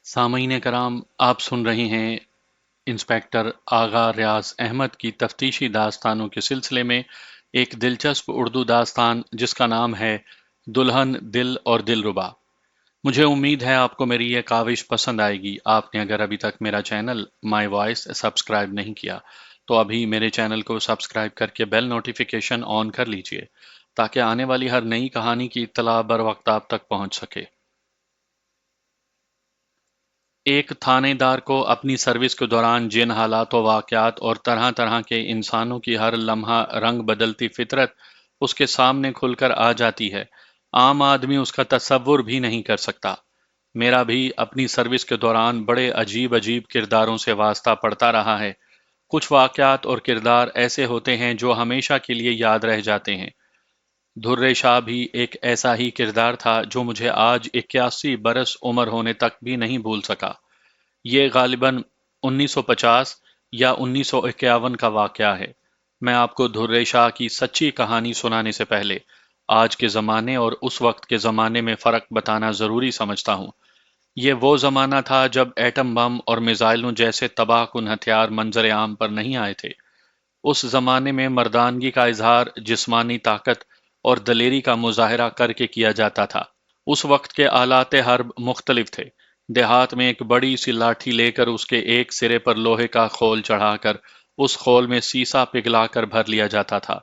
سامعین کرام، آپ سن رہے ہیں انسپیکٹر آغا ریاض احمد کی تفتیشی داستانوں کے سلسلے میں ایک دلچسپ اردو داستان جس کا نام ہے دلہن دل اور دلربا۔ مجھے امید ہے آپ کو میری یہ کاوش پسند آئے گی۔ آپ نے اگر ابھی تک میرا چینل مائی وائس سبسکرائب نہیں کیا تو ابھی میرے چینل کو سبسکرائب کر کے بیل نوٹیفیکیشن آن کر لیجئے تاکہ آنے والی ہر نئی کہانی کی اطلاع بر وقت آپ تک پہنچ سکے۔ ایک تھانے دار کو اپنی سروس کے دوران جن حالات و واقعات اور طرح طرح کے انسانوں کی ہر لمحہ رنگ بدلتی فطرت اس کے سامنے کھل کر آ جاتی ہے، عام آدمی اس کا تصور بھی نہیں کر سکتا۔ میرا بھی اپنی سروس کے دوران بڑے عجیب عجیب کرداروں سے واسطہ پڑتا رہا ہے۔ کچھ واقعات اور کردار ایسے ہوتے ہیں جو ہمیشہ کے لیے یاد رہ جاتے ہیں۔ دھرے شاہ بھی ایک ایسا ہی کردار تھا جو مجھے آج 81 برس عمر ہونے تک بھی نہیں بھول سکا۔ یہ غالباً 1950 یا 1951 کا واقعہ ہے۔ میں آپ کو دھرے شاہ کی سچی کہانی سنانے سے پہلے آج کے زمانے اور اس وقت کے زمانے میں فرق بتانا ضروری سمجھتا ہوں۔ یہ وہ زمانہ تھا جب ایٹم بم اور میزائلوں جیسے تباہ کن ہتھیار منظر عام پر نہیں آئے تھے۔ اس زمانے میں مردانگی کا اظہار جسمانی طاقت اور دلیری کا مظاہرہ کر کے کیا جاتا تھا۔ اس وقت کے آلات حرب مختلف تھے۔ دیہات میں ایک بڑی سی لاٹھی لے کر اس کے ایک سرے پر لوہے کا خول چڑھا کر اس خول میں سیسا پگھلا کر بھر لیا جاتا تھا۔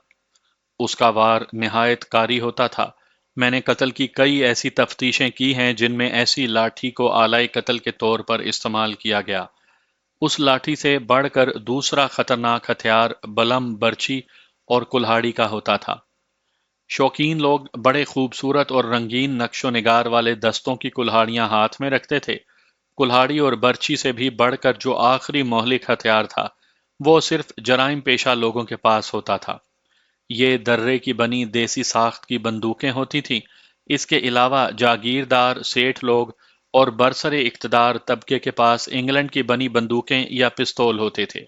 اس کا وار نہایت کاری ہوتا تھا۔ میں نے قتل کی کئی ایسی تفتیشیں کی ہیں جن میں ایسی لاٹھی کو آلائے قتل کے طور پر استعمال کیا گیا۔ اس لاٹھی سے بڑھ کر دوسرا خطرناک ہتھیار بلم، برچی اور کلہاڑی کا ہوتا تھا۔ شوقین لوگ بڑے خوبصورت اور رنگین نقش و نگار والے دستوں کی کلہاڑیاں ہاتھ میں رکھتے تھے۔ کلہاڑی اور برچی سے بھی بڑھ کر جو آخری مہلک ہتھیار تھا وہ صرف جرائم پیشہ لوگوں کے پاس ہوتا تھا۔ یہ درے کی بنی دیسی ساخت کی بندوقیں ہوتی تھیں۔ اس کے علاوہ جاگیردار، سیٹھ لوگ اور برسر اقتدار طبقے کے پاس انگلینڈ کی بنی بندوقیں یا پستول ہوتے تھے۔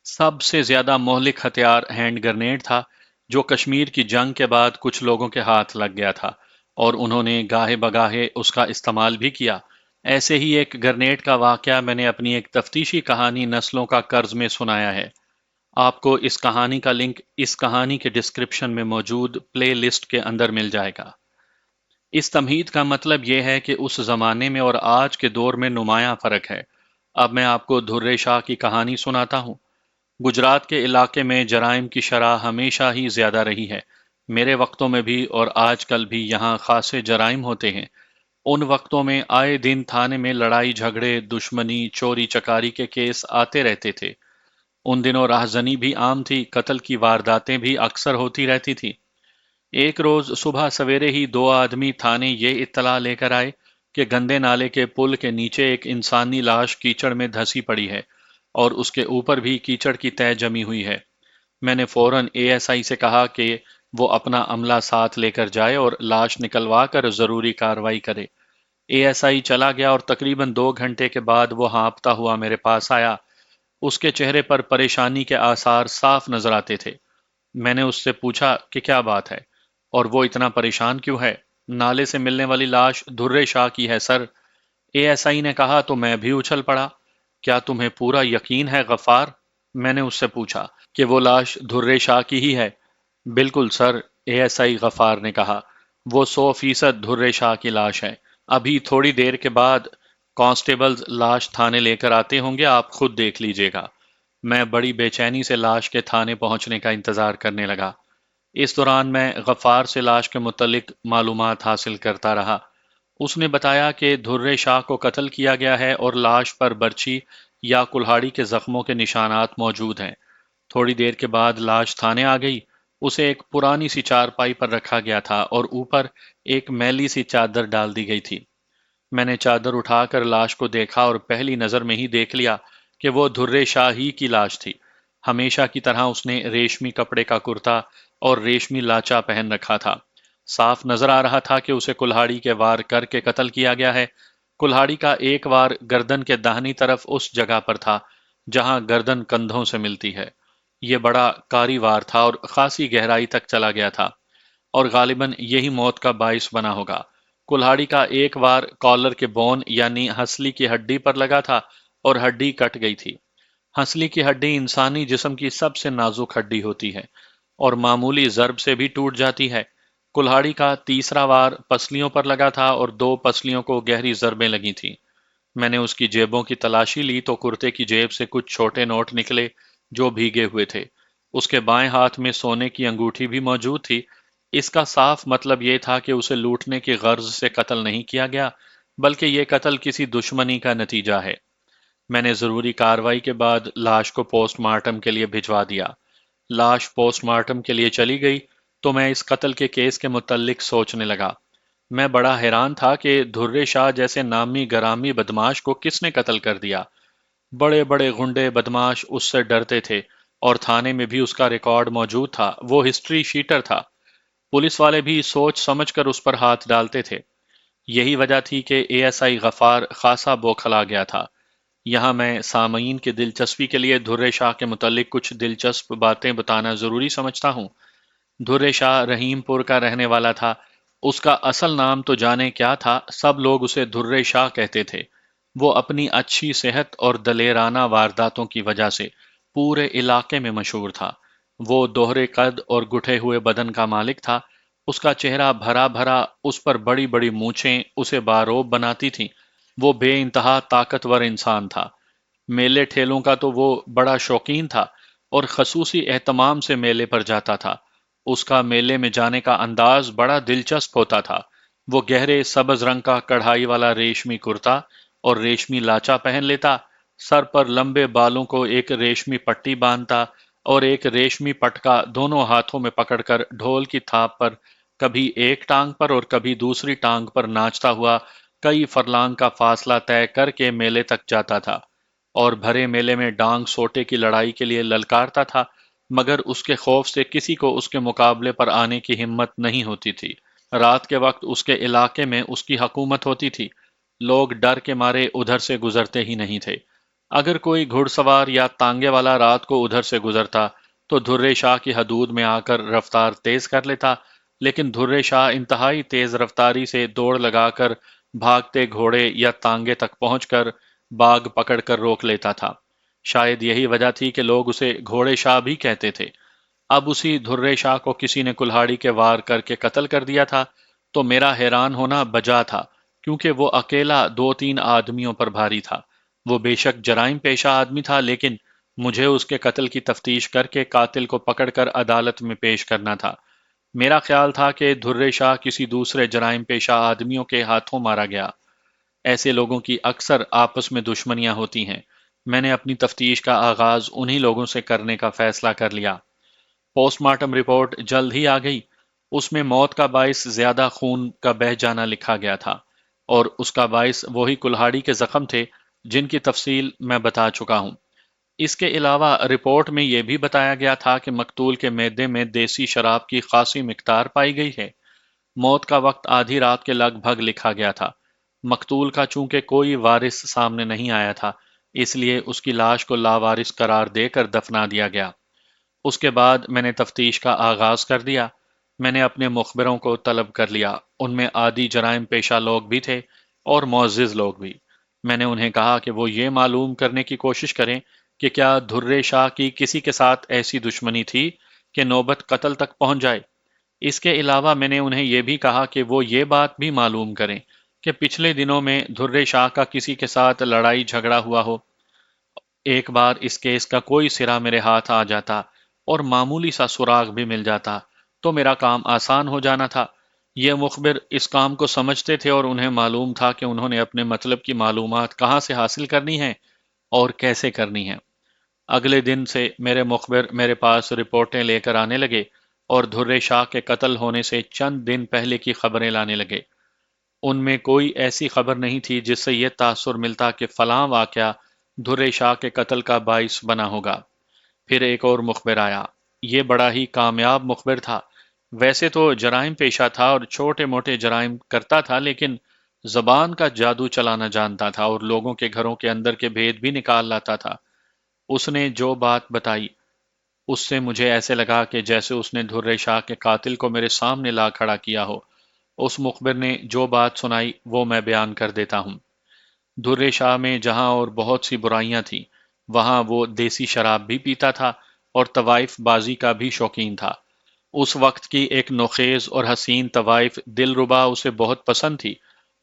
سب سے زیادہ مہلک ہتھیار ہینڈ گرنیڈ تھا، جو کشمیر کی جنگ کے بعد کچھ لوگوں کے ہاتھ لگ گیا تھا اور انہوں نے گاہے بگاہے اس کا استعمال بھی کیا۔ ایسے ہی ایک گرنیڈ کا واقعہ میں نے اپنی ایک تفتیشی کہانی نسلوں کا قرض میں سنایا ہے۔ آپ کو اس کہانی کا لنک اس کہانی کے ڈسکرپشن میں موجود پلے لسٹ کے اندر مل جائے گا۔ اس تمہید کا مطلب یہ ہے کہ اس زمانے میں اور آج کے دور میں نمایاں فرق ہے۔ اب میں آپ کو دھرے شاہ کی کہانی سناتا ہوں۔ گجرات کے علاقے میں جرائم کی شرح ہمیشہ ہی زیادہ رہی ہے۔ میرے وقتوں میں بھی اور آج کل بھی یہاں خاصے جرائم ہوتے ہیں۔ ان وقتوں میں آئے دن تھانے میں لڑائی جھگڑے، دشمنی، چوری چکاری کے کیس آتے رہتے تھے۔ ان دنوں راہزنی بھی عام تھی، قتل کی وارداتیں بھی اکثر ہوتی رہتی تھی۔ ایک روز صبح سویرے ہی دو آدمی تھانے یہ اطلاع لے کر آئے کہ گندے نالے کے پل کے نیچے ایک انسانی لاش کیچڑ میں دھسی پڑی ہے اور اس کے اوپر بھی کیچڑ کی تہہ جمی ہوئی ہے۔ میں نے فوراً اے ایس آئی سے کہا کہ وہ اپنا عملہ ساتھ لے کر جائے اور لاش نکلوا کر ضروری کارروائی کرے۔ اے ایس آئی چلا گیا اور تقریباً 2 گھنٹے کے بعد وہ ہانپتا ہوا میرے پاس آیا۔ اس کے چہرے پر پریشانی کے آثار صاف نظر آتے تھے۔ میں نے اس سے پوچھا کہ کیا بات ہے اور وہ اتنا پریشان کیوں ہے؟ نالے سے ملنے والی لاش دھرے شاہ کی ہے سر، اے ایس آئی نے کہا تو میں بھی اچھل پڑا۔ کیا تمہیں پورا یقین ہے غفار؟ میں نے اس سے پوچھا کہ وہ لاش دھرے شاہ کی ہی ہے۔ بالکل سر، اے ایس آئی غفار نے کہا، وہ 100% دھرے شاہ کی لاش ہے۔ ابھی تھوڑی دیر کے بعد کانسٹیبلز لاش تھانے لے کر آتے ہوں گے، آپ خود دیکھ لیجئے گا۔ میں بڑی بے چینی سے لاش کے تھانے پہنچنے کا انتظار کرنے لگا۔ اس دوران میں غفار سے لاش کے متعلق معلومات حاصل کرتا رہا۔ اس نے بتایا کہ دھرے شاہ کو قتل کیا گیا ہے اور لاش پر برچی یا کلہاڑی کے زخموں کے نشانات موجود ہیں۔ تھوڑی دیر کے بعد لاش تھانے آ گئی۔ اسے ایک پرانی سی چارپائی پر رکھا گیا تھا اور اوپر ایک میلی سی چادر ڈال دی گئی تھی۔ میں نے چادر اٹھا کر لاش کو دیکھا اور پہلی نظر میں ہی دیکھ لیا کہ وہ دھرے شاہ ہی کی لاش تھی۔ ہمیشہ کی طرح اس نے ریشمی کپڑے کا کرتا اور ریشمی لاچا پہن رکھا تھا۔ صاف نظر آ رہا تھا کہ اسے کلہاڑی کے وار کر کے قتل کیا گیا ہے۔ کلہاڑی کا ایک وار گردن کے داہنی طرف اس جگہ پر تھا جہاں گردن کندھوں سے ملتی ہے۔ یہ بڑا کاری وار تھا اور خاصی گہرائی تک چلا گیا تھا اور غالباً یہی موت کا باعث بنا ہوگا۔ کلہاڑی کا ایک وار کالر کے بون یعنی ہنسلی کی ہڈی پر لگا تھا اور ہڈی کٹ گئی تھی۔ ہنسلی کی ہڈی انسانی جسم کی سب سے نازک ہڈی ہوتی ہے اور معمولی ضرب سے بھی ٹوٹ جاتی ہے۔ کلہاڑی کا تیسرا وار پسلیوں پر لگا تھا اور دو پسلیوں کو گہری ضربیں لگی تھیں۔ میں نے اس کی جیبوں کی تلاشی لی تو کرتے کی جیب سے کچھ چھوٹے نوٹ نکلے جو بھیگے ہوئے تھے۔ اس کے بائیں ہاتھ میں سونے کی انگوٹھی بھی موجود تھی۔ اس کا صاف مطلب یہ تھا کہ اسے لوٹنے کی غرض سے قتل نہیں کیا گیا، بلکہ یہ قتل کسی دشمنی کا نتیجہ ہے۔ میں نے ضروری کارروائی کے بعد لاش کو پوسٹ مارٹم کے لیے بھجوا دیا۔ لاش پوسٹ مارٹم کے لیے چلی گئی تو میں اس قتل کے کیس کے متعلق سوچنے لگا۔ میں بڑا حیران تھا کہ دھرے شاہ جیسے نامی گرامی بدماش کو کس نے قتل کر دیا۔ بڑے بڑے غنڈے بدماش اس سے ڈرتے تھے اور تھانے میں بھی اس کا ریکارڈ موجود تھا۔ وہ ہسٹری شیٹر تھا۔ پولیس والے بھی سوچ سمجھ کر اس پر ہاتھ ڈالتے تھے۔ یہی وجہ تھی کہ اے ایس آئی غفار خاصا بوکھلا گیا تھا۔ یہاں میں سامعین کی دلچسپی کے لیے دھرے شاہ کے متعلق کچھ دلچسپ باتیں بتانا ضروری سمجھتا ہوں۔ دھرے شاہ رحیم پور کا رہنے والا تھا۔ اس کا اصل نام تو جانے کیا تھا، سب لوگ اسے دھرے شاہ کہتے تھے۔ وہ اپنی اچھی صحت اور دلیرانہ وارداتوں کی وجہ سے پورے علاقے میں مشہور تھا۔ وہ دوہرے قد اور گٹھے ہوئے بدن کا مالک تھا۔ اس کا چہرہ بھرا بھرا، اس پر بڑی بڑی مونچھیں اسے باروب بناتی تھیں۔ وہ بے انتہا طاقتور انسان تھا۔ میلے ٹھیلوں کا تو وہ بڑا شوقین تھا اور خصوصی اہتمام سے میلے پر جاتا تھا۔ اس کا میلے میں جانے کا انداز بڑا دلچسپ ہوتا تھا۔ وہ گہرے سبز رنگ کا کڑھائی والا ریشمی کرتا اور ریشمی لاچا پہن لیتا، سر پر لمبے بالوں کو ایک ریشمی پٹی باندھتا اور ایک ریشمی پٹکا دونوں ہاتھوں میں پکڑ کر ڈھول کی تھاپ پر کبھی ایک ٹانگ پر اور کبھی دوسری ٹانگ پر ناچتا ہوا کئی فرلانگ کا فاصلہ طے کر کے میلے تک جاتا تھا اور بھرے میلے میں ڈانگ سوٹے کی لڑائی کے لیے للکارتا تھا، مگر اس کے خوف سے کسی کو اس کے مقابلے پر آنے کی ہمت نہیں ہوتی تھی۔ رات کے وقت اس کے علاقے میں اس کی حکومت ہوتی تھی۔ لوگ ڈر کے مارے ادھر سے گزرتے ہی نہیں تھے۔ اگر کوئی گھڑ سوار یا تانگے والا رات کو ادھر سے گزرتا تو دھرے شاہ کی حدود میں آ کر رفتار تیز کر لیتا، لیکن دھرے شاہ انتہائی تیز رفتاری سے دوڑ لگا کر بھاگتے گھوڑے یا تانگے تک پہنچ کر باغ پکڑ کر روک لیتا تھا۔ شاید یہی وجہ تھی کہ لوگ اسے گھوڑے شاہ بھی کہتے تھے۔ اب اسی دھرے شاہ کو کسی نے کلہاڑی کے وار کر کے قتل کر دیا تھا تو میرا حیران ہونا بجا تھا، کیونکہ وہ اکیلا دو تین آدمیوں پر بھاری تھا۔ وہ بے شک جرائم پیشہ آدمی تھا، لیکن مجھے اس کے قتل کی تفتیش کر کے قاتل کو پکڑ کر عدالت میں پیش کرنا تھا۔ میرا خیال تھا کہ دھرے شاہ کسی دوسرے جرائم پیشہ آدمیوں کے ہاتھوں مارا گیا۔ ایسے لوگوں کی اکثر آپس میں دشمنیاں ہوتی ہیں۔ میں نے اپنی تفتیش کا آغاز انہی لوگوں سے کرنے کا فیصلہ کر لیا۔ پوسٹ مارٹم رپورٹ جلد ہی آ گئی۔ اس میں موت کا باعث زیادہ خون کا بہہ جانا لکھا گیا تھا اور اس کا باعث وہی کلہاڑی کے زخم تھے جن کی تفصیل میں بتا چکا ہوں۔ اس کے علاوہ رپورٹ میں یہ بھی بتایا گیا تھا کہ مقتول کے معدے میں دیسی شراب کی خاصی مقدار پائی گئی ہے۔ موت کا وقت آدھی رات کے لگ بھگ لکھا گیا تھا۔ مقتول کا چونکہ کوئی وارث سامنے نہیں آیا تھا، اس لیے اس کی لاش کو لاوارث قرار دے کر دفنا دیا گیا۔ اس کے بعد میں نے تفتیش کا آغاز کر دیا۔ میں نے اپنے مخبروں کو طلب کر لیا۔ ان میں عادی جرائم پیشہ لوگ بھی تھے اور معزز لوگ بھی۔ میں نے انہیں کہا کہ وہ یہ معلوم کرنے کی کوشش کریں کہ کیا دھرے شاہ کی کسی کے ساتھ ایسی دشمنی تھی کہ نوبت قتل تک پہنچ جائے۔ اس کے علاوہ میں نے انہیں یہ بھی کہا کہ وہ یہ بات بھی معلوم کریں کہ پچھلے دنوں میں دھرے شاہ کا کسی کے ساتھ لڑائی جھگڑا ہوا ہو۔ ایک بار اس کیس کا کوئی سرا میرے ہاتھ آ جاتا اور معمولی سا سراغ بھی مل جاتا تو میرا کام آسان ہو جانا تھا۔ یہ مخبر اس کام کو سمجھتے تھے اور انہیں معلوم تھا کہ انہوں نے اپنے مطلب کی معلومات کہاں سے حاصل کرنی ہیں اور کیسے کرنی ہیں۔ اگلے دن سے میرے مخبر میرے پاس رپورٹیں لے کر آنے لگے اور دھرے شاہ کے قتل ہونے سے چند دن پہلے کی خبریں لانے لگے۔ ان میں کوئی ایسی خبر نہیں تھی جس سے یہ تاثر ملتا کہ فلاں واقعہ دھرے شاہ کے قتل کا باعث بنا ہوگا۔ پھر ایک اور مخبر آیا۔ یہ بڑا ہی کامیاب مخبر تھا۔ ویسے تو جرائم پیشہ تھا اور چھوٹے موٹے جرائم کرتا تھا، لیکن زبان کا جادو چلانا جانتا تھا اور لوگوں کے گھروں کے اندر کے بھید بھی نکال لاتا تھا۔ اس نے جو بات بتائی اس سے مجھے ایسے لگا کہ جیسے اس نے دھرے شاہ کے قاتل کو میرے سامنے لا کھڑا کیا ہو۔ اس مخبر نے جو بات سنائی وہ میں بیان کر دیتا ہوں۔ دھرے شاہ میں جہاں اور بہت سی برائیاں تھیں، وہاں وہ دیسی شراب بھی پیتا تھا اور طوائف بازی کا بھی شوقین تھا۔ اس وقت کی ایک نوخیز اور حسین طوائف دلربا اسے بہت پسند تھی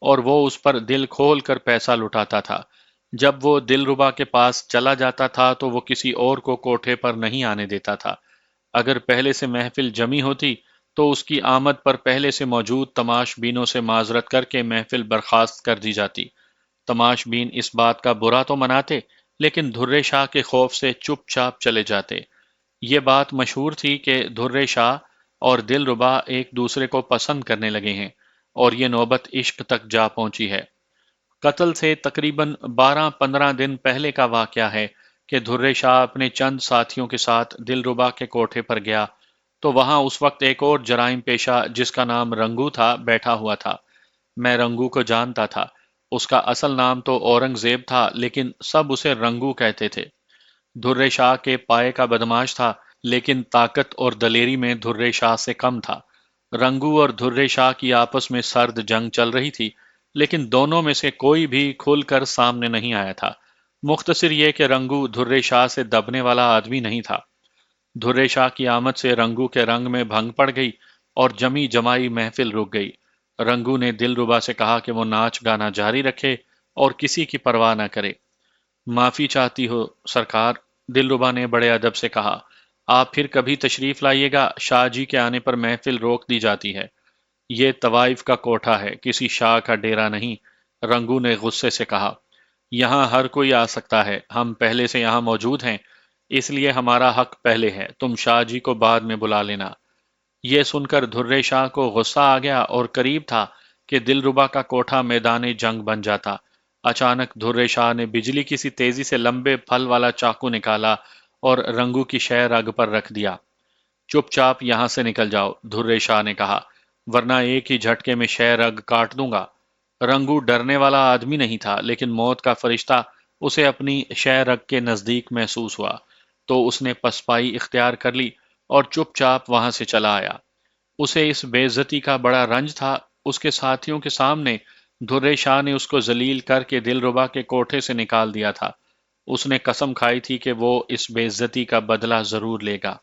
اور وہ اس پر دل کھول کر پیسہ لٹاتا تھا۔ جب وہ دلربا کے پاس چلا جاتا تھا تو وہ کسی اور کو کوٹھے پر نہیں آنے دیتا تھا۔ اگر پہلے سے محفل جمی ہوتی تو اس کی آمد پر پہلے سے موجود تماش بینوں سے معذرت کر کے محفل برخاست کر دی جاتی۔ تماش بین اس بات کا برا تو مناتے، لیکن دھرے شاہ کے خوف سے چپ چاپ چلے جاتے۔ یہ بات مشہور تھی کہ دھرے شاہ اور دلربا ایک دوسرے کو پسند کرنے لگے ہیں اور یہ نوبت عشق تک جا پہنچی ہے۔ قتل سے تقریباً 12-15 دن پہلے کا واقعہ ہے کہ دھرے شاہ اپنے چند ساتھیوں کے ساتھ دلربا کے کوٹھے پر گیا تو وہاں اس وقت ایک اور جرائم پیشہ جس کا نام رنگو تھا بیٹھا ہوا تھا۔ میں رنگو کو جانتا تھا۔ اس کا اصل نام تو اورنگ زیب تھا، لیکن سب اسے رنگو کہتے تھے۔ دھرے شاہ کے پائے کا بدماش تھا، لیکن طاقت اور دلیری میں دھرے شاہ سے کم تھا۔ رنگو اور دھرے شاہ کی آپس میں سرد جنگ چل رہی تھی، لیکن دونوں میں سے کوئی بھی کھل کر سامنے نہیں آیا تھا۔ مختصر یہ کہ رنگو دھرے شاہ سے دبنے والا آدمی نہیں تھا۔ دھرے شاہ کی آمد سے رنگو کے رنگ میں بھنگ پڑ گئی اور جمی جمائی محفل رک گئی۔ رنگو نے دلربا سے کہا کہ وہ ناچ گانا جاری رکھے اور کسی کی پرواہ نہ کرے۔ معافی چاہتی ہو سرکار، دلربا نے بڑے ادب سے کہا۔ آپ پھر کبھی تشریف لائیے گا، شاہ جی کے آنے پر محفل روک دی جاتی ہے۔ یہ طوائف کا کوٹھا ہے، کسی شاہ کا ڈیرا نہیں، رنگو نے غصے سے کہا۔ یہاں ہر کوئی آ سکتا ہے، ہم پہلے سے یہاں موجود ہیں، اس لیے ہمارا حق پہلے ہے، تم شاہ جی کو بعد میں بلا لینا۔ یہ سن کر دھرے شاہ کو غصہ آ گیا اور قریب تھا کہ دلربا کا کوٹھا میدان جنگ بن جاتا۔ اچانک دھرے شاہ نے بجلی کی سی تیزی سے لمبے پھل والا چاقو نکالا اور رنگو کی شہ رگ پر رکھ دیا۔ چپ چاپ یہاں سے نکل جاؤ، دھرے شاہ نے کہا، ورنہ ایک ہی جھٹکے میں شہ رگ کاٹ دوں گا۔ رنگو ڈرنے والا آدمی نہیں تھا، لیکن موت کا فرشتہ اسے اپنی شہ رگ کے نزدیک محسوس ہوا، تو اس نے پسپائی اختیار کر لی اور چپ چاپ وہاں سے چلا آیا۔ اسے اس بے عزتی کا بڑا رنج تھا۔ اس کے ساتھیوں کے سامنے دھرے شاہ نے اس کو ذلیل کر کے دلربا کے کوٹھے سے نکال دیا تھا۔ اس نے قسم کھائی تھی کہ وہ اس بے عزتی کا بدلہ ضرور لے گا۔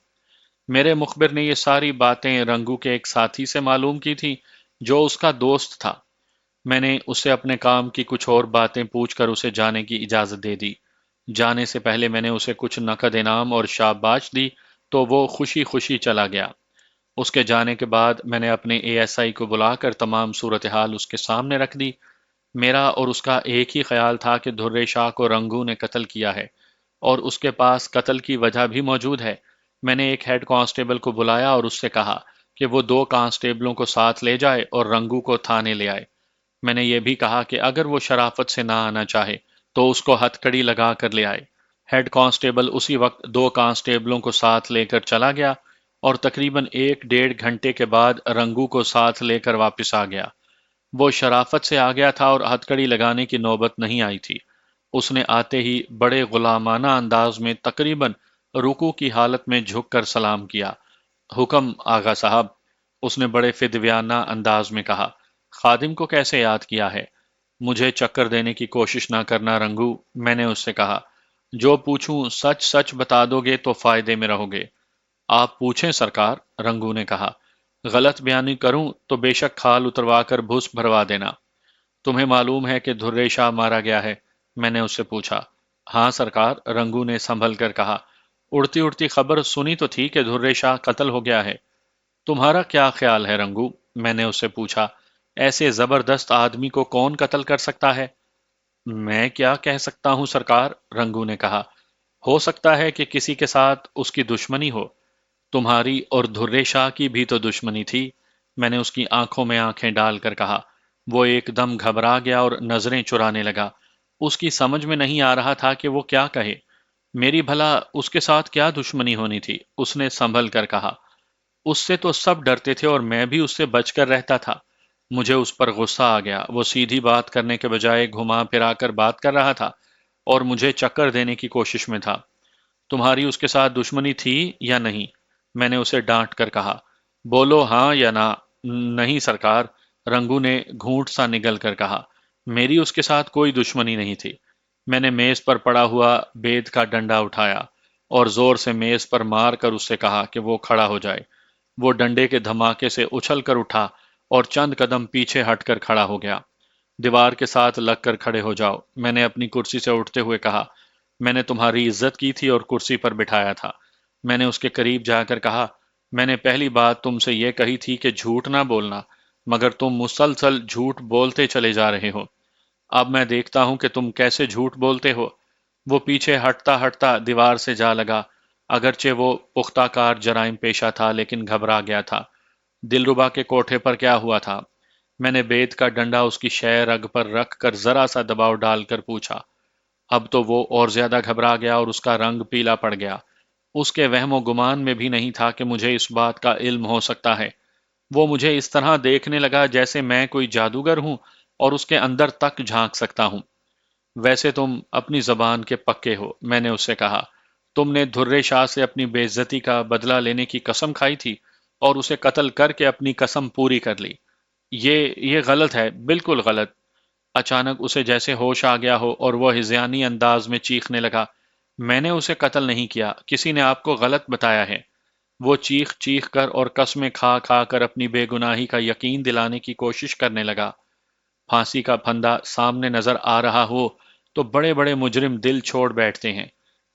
میرے مخبر نے یہ ساری باتیں رنگو کے ایک ساتھی سے معلوم کی تھی جو اس کا دوست تھا۔ میں نے اسے اپنے کام کی کچھ اور باتیں پوچھ کر اسے جانے کی اجازت دے دی۔ جانے سے پہلے میں نے اسے کچھ نقد انعام اور شاباش دی تو وہ خوشی خوشی چلا گیا۔ اس کے جانے کے بعد میں نے اپنے اے ایس آئی کو بلا کر تمام صورتحال اس کے سامنے رکھ دی۔ میرا اور اس کا ایک ہی خیال تھا کہ دھرے شاہ کو رنگو نے قتل کیا ہے اور اس کے پاس قتل کی وجہ بھی موجود ہے۔ میں نے ایک ہیڈ کانسٹیبل کو بلایا اور اس سے کہا کہ وہ 2 کانسٹیبلوں کو ساتھ لے جائے اور رنگو کو تھانے لے آئے۔ میں نے یہ بھی کہا کہ اگر وہ شرافت سے نہ آنا چاہے تو اس کو ہتھ کڑی لگا کر لے آئے۔ ہیڈ کانسٹیبل اسی وقت 2 کانسٹیبلوں کو ساتھ لے کر چلا گیا اور تقریباً 1-1.5 گھنٹے کے بعد رنگو کو ساتھ لے کر واپس آ گیا۔ وہ شرافت سے آ گیا تھا اور ہتھ کڑی لگانے کی نوبت نہیں آئی تھی۔ اس نے آتے ہی بڑے غلامانہ انداز میں تقریباً رکوع کی حالت میں جھک کر سلام کیا۔ حکم آغا صاحب، اس نے بڑے فدویانہ انداز میں کہا۔ خادم کو کیسے یاد کیا ہے؟ مجھے چکر دینے کی کوشش نہ کرنا رنگو، میں نے اس سے کہا۔ جو پوچھوں سچ سچ بتا دو گے تو فائدے میں رہو گے۔ آپ پوچھیں سرکار، رنگو نے کہا۔ غلط بیانی کروں تو بے شک کھال اتروا کر بھس بھروا دینا۔ تمہیں معلوم ہے کہ دھرے شاہ مارا گیا ہے؟ میں نے اس سے پوچھا۔ ہاں سرکار، رنگو نے سنبھل کر کہا۔ اڑتی اڑتی خبر سنی تو تھی کہ دھرے شاہ قتل ہو گیا ہے۔ تمہارا کیا خیال ہے رنگو؟ میں نے اس سے پوچھا۔ ایسے زبردست آدمی کو کون قتل کر سکتا ہے؟ میں کیا کہہ سکتا ہوں سرکار، رنگو نے کہا۔ ہو سکتا ہے کہ کسی کے ساتھ اس کی دشمنی ہو۔ تمہاری اور دھرے شاہ کی بھی تو دشمنی تھی، میں نے اس کی آنکھوں میں آنکھیں ڈال کر کہا۔ وہ ایک دم گھبرا گیا اور نظریں چرانے لگا۔ اس کی سمجھ میں نہیں آ رہا تھا کہ وہ کیا کہے۔ میری بھلا اس کے ساتھ کیا دشمنی ہونی تھی؟ اس نے سنبھل کر کہا۔ اس سے تو سب ڈرتے تھے اور میں بھی اس سے بچ کر رہتا تھا۔ مجھے اس پر غصہ آ گیا۔ وہ سیدھی بات کرنے کے بجائے گھما پھرا کر بات کر رہا تھا اور مجھے چکر دینے کی کوشش میں تھا۔ تمہاری اس کے ساتھ دشمنی تھی یا نہیں؟ میں نے اسے ڈانٹ کر کہا۔ بولو ہاں یا نہ۔ نہیں سرکار، رنگو نے گھونٹ سا نگل کر کہا، میری اس کے ساتھ کوئی دشمنی نہیں تھی۔ میں نے میز پر پڑا ہوا بید کا ڈنڈا اٹھایا اور زور سے میز پر مار کر اس سے کہا کہ وہ کھڑا ہو جائے۔ وہ ڈنڈے کے دھماکے سے اچھل کر اٹھا اور چند قدم پیچھے ہٹ کر کھڑا ہو گیا۔ دیوار کے ساتھ لگ کر کھڑے ہو جاؤ، میں نے اپنی کرسی سے اٹھتے ہوئے کہا۔ میں نے تمہاری عزت کی تھی اور کرسی پر بٹھایا تھا۔ میں نے اس کے قریب جا کر کہا، میں نے پہلی بات تم سے یہ کہی تھی کہ جھوٹ نہ بولنا، مگر تم مسلسل جھوٹ بولتے چلے جا رہے ہو۔ اب میں دیکھتا ہوں کہ تم کیسے جھوٹ بولتے ہو۔ وہ پیچھے ہٹتا ہٹتا دیوار سے جا لگا، اگرچہ وہ پختہ کار جرائم پیشہ تھا لیکن گھبرا گیا تھا۔ دلربا کے کوٹھے پر کیا ہوا تھا؟ میں نے بیت کا ڈنڈا اس کی شہ رگ پر رکھ کر ذرا سا دباؤ ڈال کر پوچھا۔ اب تو وہ اور زیادہ گھبرا گیا اور اس کا رنگ پیلا پڑ گیا۔ اس کے وہم و گمان میں بھی نہیں تھا کہ مجھے اس بات کا علم ہو سکتا ہے۔ وہ مجھے اس طرح دیکھنے لگا جیسے میں کوئی جادوگر ہوں اور اس کے اندر تک جھانک سکتا ہوں۔ ویسے تم اپنی زبان کے پکے ہو، میں نے اس سے کہا۔ تم نے دھرے شاہ سے اپنی بے عزتی کا بدلہ لینے کی قسم کھائی تھی اور اسے قتل کر کے اپنی قسم پوری کر لی۔ یہ غلط ہے، بالکل غلط۔ اچانک اسے جیسے ہوش آ گیا ہو اور وہ ہذیانی انداز میں چیخنے لگا، میں نے اسے قتل نہیں کیا، کسی نے آپ کو غلط بتایا ہے۔ وہ چیخ چیخ کر اور قسمیں کھا کھا کر اپنی بے گناہی کا یقین دلانے کی کوشش کرنے لگا۔ پھانسی کا پھندا سامنے نظر آ رہا ہو تو بڑے بڑے مجرم دل چھوڑ بیٹھتے ہیں۔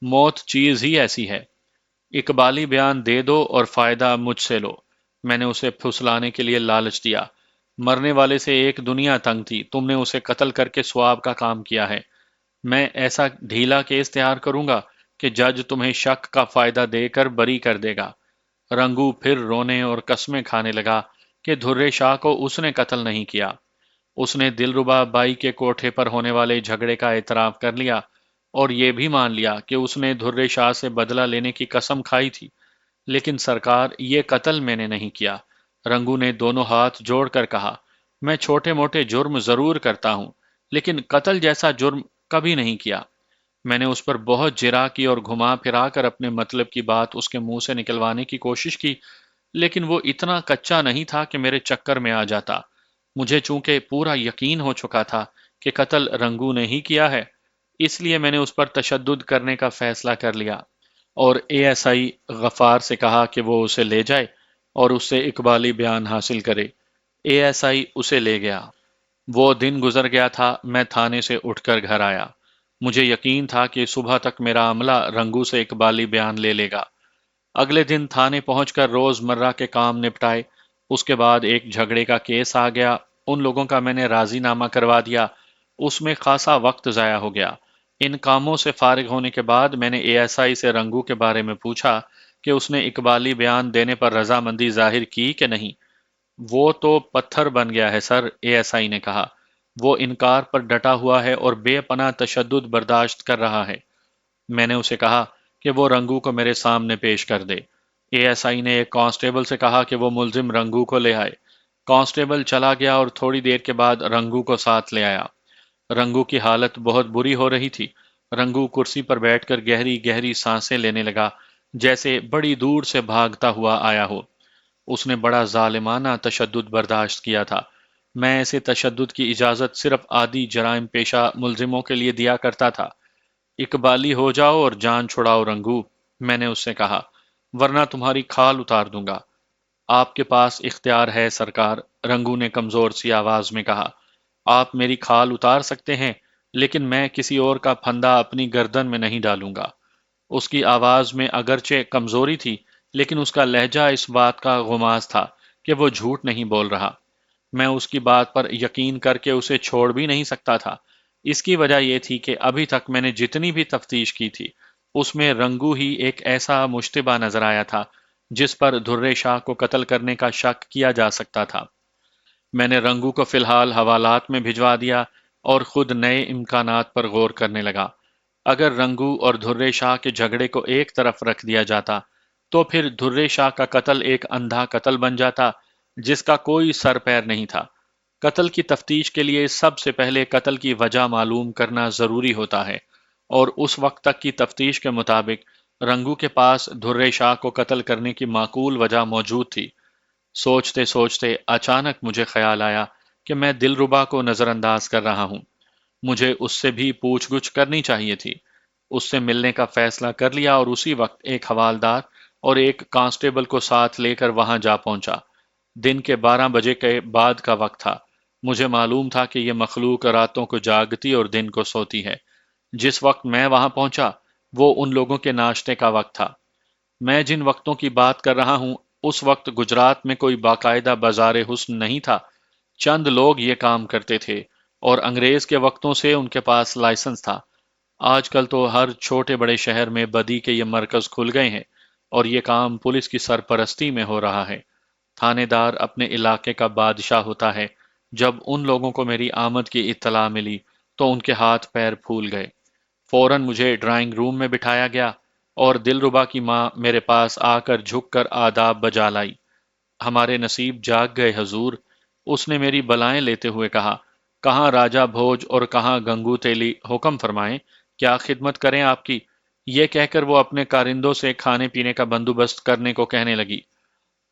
موت چیز ہی ایسی ہے۔ اقبالی بیان دے دو اور فائدہ مجھ سے لو، میں نے اسے پھسلانے کے لیے لالچ دیا۔ مرنے والے سے ایک دنیا تنگ تھی، تم نے اسے قتل کر کے ثواب کا کام کیا ہے۔ میں ایسا ڈھیلا کیس تیار کروں گا کہ جج تمہیں شک کا فائدہ دے کر بری کر دے گا۔ رنگو پھر رونے اور قسمیں کھانے لگا کہ دھرے شاہ کو اس نے قتل نہیں کیا۔ اس نے دلربا بائی کے کوٹھے پر ہونے والے جھگڑے کا اعتراف کر لیا اور یہ بھی مان لیا کہ اس نے دھرے شاہ سے بدلہ لینے کی قسم کھائی تھی، لیکن سرکار یہ قتل میں نے نہیں کیا۔ رنگو نے دونوں ہاتھ جوڑ کر کہا، میں چھوٹے موٹے جرم ضرور کرتا ہوں لیکن قتل جیسا جرم کبھی نہیں کیا۔ میں نے اس پر بہت جرا کی اور گھما پھرا کر اپنے مطلب کی بات اس کے منہ سے نکلوانے کی کوشش کی، لیکن وہ اتنا کچا نہیں تھا کہ میرے چکر میں آ جاتا۔ مجھے چونکہ پورا یقین ہو چکا تھا کہ قتل رنگو نے ہی کیا ہے، اس لیے میں نے اس پر تشدد کرنے کا فیصلہ کر لیا اور اے ایس آئی غفار سے کہا کہ وہ اسے لے جائے اور اس سے اقبالی بیان حاصل کرے۔ اے ایس آئی اسے لے گیا۔ وہ دن گزر گیا تھا، میں تھانے سے اٹھ کر گھر آیا۔ مجھے یقین تھا کہ صبح تک میرا عملہ رنگو سے اقبالی بیان لے لے گا۔ اگلے دن تھانے پہنچ کر روز مرہ کے کام نپٹائے۔ اس کے بعد ایک جھگڑے کا کیس آ گیا، ان لوگوں کا میں نے راضی نامہ کروا دیا۔ اس میں خاصا وقت ضائع ہو گیا۔ ان کاموں سے فارغ ہونے کے بعد میں نے اے ایس آئی سے رنگو کے بارے میں پوچھا کہ اس نے اقبالی بیان دینے پر رضامندی ظاہر کی کہ نہیں۔ وہ تو پتھر بن گیا ہے سر، اے ایس آئی نے کہا۔ وہ انکار پر ڈٹا ہوا ہے اور بے پناہ تشدد برداشت کر رہا ہے۔ میں نے اسے کہا کہ وہ رنگو کو میرے سامنے پیش کر دے۔ اے ایس آئی نے ایک کانسٹیبل سے کہا کہ وہ ملزم رنگو کو لے آئے۔ کانسٹیبل چلا گیا اور تھوڑی دیر کے بعد رنگو کو ساتھ لے آیا۔ رنگو کی حالت بہت بری ہو رہی تھی۔ رنگو کرسی پر بیٹھ کر گہری گہری سانسیں لینے لگا، جیسے بڑی دور سے بھاگتا ہوا آیا ہو۔ اس نے بڑا ظالمانہ تشدد برداشت کیا تھا۔ میں ایسے تشدد کی اجازت صرف عادی جرائم پیشہ ملزموں کے لیے دیا کرتا تھا۔ اقبالی ہو جاؤ اور جان چھڑاؤ رنگو، میں نے اس سے کہا، ورنہ تمہاری کھال اتار دوں گا۔ آپ کے پاس اختیار ہے سرکار، رنگو نے کمزور سی آواز میں کہا۔ آپ میری کھال اتار سکتے ہیں لیکن میں کسی اور کا پھندا اپنی گردن میں نہیں ڈالوں گا۔ اس کی آواز میں اگرچہ کمزوری تھی لیکن اس کا لہجہ اس بات کا غماز تھا کہ وہ جھوٹ نہیں بول رہا۔ میں اس کی بات پر یقین کر کے اسے چھوڑ بھی نہیں سکتا تھا۔ اس کی وجہ یہ تھی کہ ابھی تک میں نے جتنی بھی تفتیش کی تھی اس میں رنگو ہی ایک ایسا مشتبہ نظر آیا تھا جس پر دھرے شاہ کو قتل کرنے کا شک کیا جا سکتا تھا۔ میں نے رنگو کو فی الحال حوالات میں بھجوا دیا اور خود نئے امکانات پر غور کرنے لگا۔ اگر رنگو اور دھرے شاہ کے جھگڑے کو ایک طرف رکھ دیا جاتا تو پھر دھرے شاہ کا قتل ایک اندھا قتل بن جاتا جس کا کوئی سر پیر نہیں تھا۔ قتل کی تفتیش کے لیے سب سے پہلے قتل کی وجہ معلوم کرنا ضروری ہوتا ہے، اور اس وقت تک کی تفتیش کے مطابق رنگو کے پاس دھرے شاہ کو قتل کرنے کی معقول وجہ موجود تھی۔ سوچتے سوچتے اچانک مجھے خیال آیا کہ میں دلربا کو نظر انداز کر رہا ہوں۔ مجھے اس سے بھی پوچھ گچھ کرنی چاہیے تھی۔ اس سے ملنے کا فیصلہ کر لیا اور اسی وقت ایک حوالدار اور ایک کانسٹیبل کو ساتھ لے کر وہاں جا پہنچا۔ دن کے 12 بجے کے بعد کا وقت تھا۔ مجھے معلوم تھا کہ یہ مخلوق راتوں کو جاگتی اور دن کو سوتی ہے۔ جس وقت میں وہاں پہنچا وہ ان لوگوں کے ناشتے کا وقت تھا۔ میں جن وقتوں کی بات کر رہا ہوں اس وقت گجرات میں کوئی باقاعدہ بازار حسن نہیں تھا۔ چند لوگ یہ کام کرتے تھے اور انگریز کے وقتوں سے ان کے پاس لائسنس تھا۔ آج کل تو ہر چھوٹے بڑے شہر میں بدی کے یہ مرکز کھل گئے ہیں اور یہ کام پولیس کی سرپرستی میں ہو رہا ہے۔ تھانے دار اپنے علاقے کا بادشاہ ہوتا ہے۔ جب ان لوگوں کو میری آمد کی اطلاع ملی تو ان کے ہاتھ پیر پھول گئے۔ فوراً مجھے ڈرائنگ روم میں بٹھایا گیا اور دلربا کی ماں میرے پاس آ کر جھک کر آداب بجا لائی۔ ہمارے نصیب جاگ گئے حضور، اس نے میری بلائیں لیتے ہوئے کہا۔ کہاں راجہ بھوج اور کہاں گنگو تیلی، حکم فرمائیں، کیا خدمت کریں آپ کی؟ یہ کہہ کر وہ اپنے کارندوں سے کھانے پینے کا بندوبست کرنے کو کہنے لگی۔